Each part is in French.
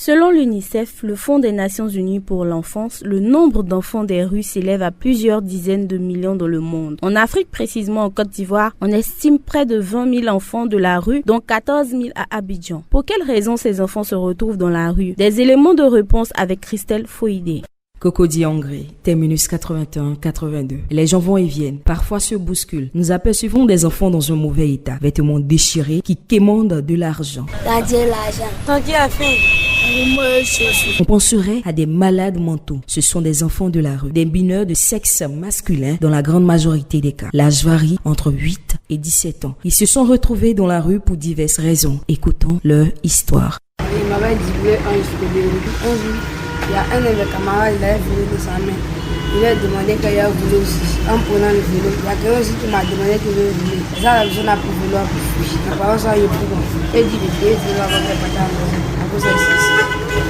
Selon l'UNICEF, le Fonds des Nations Unies pour l'enfance, le nombre d'enfants des rues s'élève à plusieurs dizaines de millions dans le monde. En Afrique, précisément en Côte d'Ivoire, on estime près de 20 000 enfants de la rue, dont 14 000 à Abidjan. Pour quelles raisons ces enfants se retrouvent dans la rue? Des éléments de réponse avec Christelle Foïdé. Cocody-Angré, terminus 81-82. Les gens vont et viennent, parfois se bousculent. Nous apercevons des enfants dans un mauvais état, vêtements déchirés, qui quémandent de l'argent. On penserait à des malades mentaux. Ce sont des enfants de la rue, des mineurs de sexe masculin dans la grande majorité des cas. L'âge varie entre 8 et 17 ans. Ils se sont retrouvés dans la rue pour diverses raisons. Écoutons leur histoire. Il m'avait dit un jour, il y a un de mes camarades, il avait volé de sa main. Il a demandé qu'il a volé aussi. En prenant le vélo, il y a quelqu'un aussi qui m'a demandé qu'il veut voler. Ça, la personne a pris le vélo pour fuir. Mes parents sont allés pour moi. Il dit que le vélo avant de partir à la maison. À cause de ça.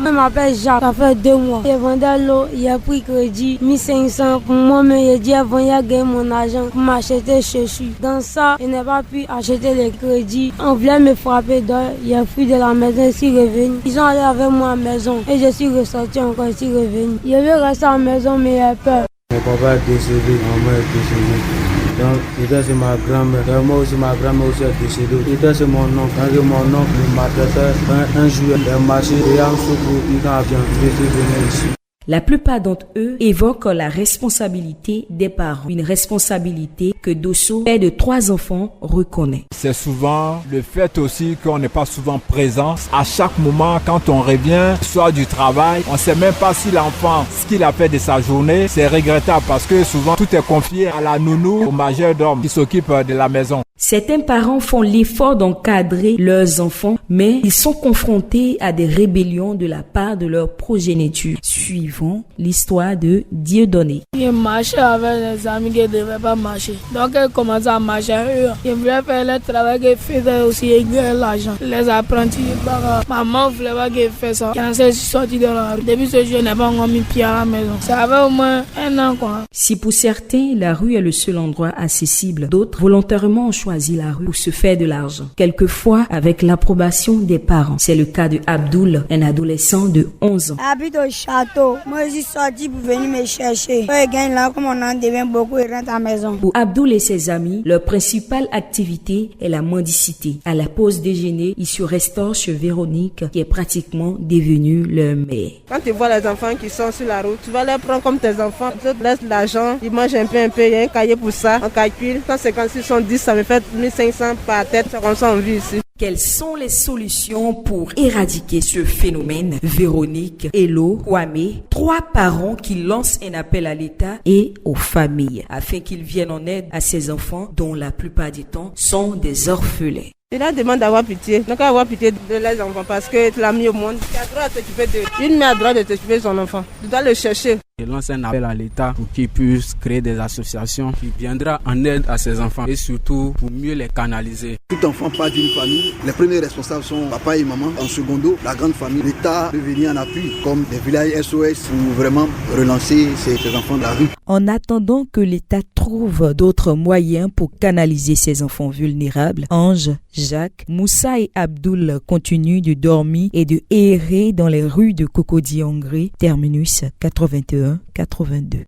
Je m'appelle Jacques, ça fait 2 mois. Il vendait l'eau, il a pris crédit 1500 pour moi, mais il a dit avant, il a gagné mon argent pour m'acheter chaussures. Dans ça, il n'a pas pu acheter les crédits. On voulait me frapper dehors, il a fui de la maison, il s'est revenu. Ils sont allés avec moi à la maison et je suis ressorti encore, je suis revenu. Il avait resté à la maison, mais il a peur. Mon papa est décédé, maman est décédée. Donc, il c'est ma grand-mère. Moi aussi, ma grand-mère aussi est décédée. Il c'est mon oncle. Quand mon oncle m'a fait un jour, il a marché et en secours, il a bien venu ici. La plupart d'entre eux évoquent la responsabilité des parents, une responsabilité que Dosso, père de 3 enfants, reconnaît. C'est souvent le fait aussi qu'on n'est pas souvent présent. À chaque moment, quand on revient, soit du travail, on ne sait même pas si l'enfant, ce qu'il a fait de sa journée, c'est regrettable parce que souvent tout est confié à la nounou, au majordome qui s'occupe de la maison. Certains parents font l'effort d'encadrer leurs enfants, mais ils sont confrontés à des rébellions de la part de leur progéniture. Suivons l'histoire de Dieudonné. Il marchait avec les amis qui ne devaient pas marcher. Donc il commençait à marcher avec eux. Il voulait faire le travail qu'il faisait aussi et gagner l'argent. Les apprentis, maman ne voulait pas qu'il fasse ça. Quand c'est sorti de la rue, depuis ce jour, je n'ai pas encore mis pied à la maison. Ça avait au moins 1 an quoi. Si pour certains, la rue est le seul endroit accessible, d'autres volontairement ont choisi la rue pour se faire de l'argent. Quelquefois avec l'approbation des parents. C'est le cas de Abdoul, un adolescent de 11 ans. J'habite au château. Moi, je suis sorti pour venir me chercher. Je gagne là, comme on en devient beaucoup, et rentre à la maison. Pour Abdoul et ses amis, leur principale activité est la mendicité. À la pause déjeuner, ils se restaurent chez Véronique, qui est pratiquement devenue leur mère. Quand tu vois les enfants qui sont sur la route, tu vas les prendre comme tes enfants. Tu te laisses l'argent, ils mangent un peu, il y a un cahier pour ça. On calcule, 150, 610, ça me fait 1500 par tête, c'est comme ça on vit ici. Quelles sont les solutions pour éradiquer ce phénomène? Véronique, Hello, Kwame, 3 parents qui lancent un appel à l'État et aux familles afin qu'ils viennent en aide à ces enfants dont la plupart du temps sont des orphelins. Il a demandé d'avoir pitié. Donc avoir pitié de les enfants parce que tu l'as mis au monde. Tu as droit de t'occuper d'eux. Une mère a droit de t'occuper de son enfant. Tu dois le chercher. Il lance un appel à l'État pour qu'il puisse créer des associations qui viendront en aide à ces enfants et surtout pour mieux les canaliser. Tout enfant part d'une famille. Les premiers responsables sont papa et maman. En secondo, la grande famille. L'État peut venir en appui comme des villages SOS pour vraiment relancer ces enfants de la rue. En attendant que l'État trouve d'autres moyens pour canaliser ces enfants vulnérables, Ange, Jacques, Moussa et Abdoul continuent de dormir et de errer dans les rues de Cocody-Angré, terminus 81-82.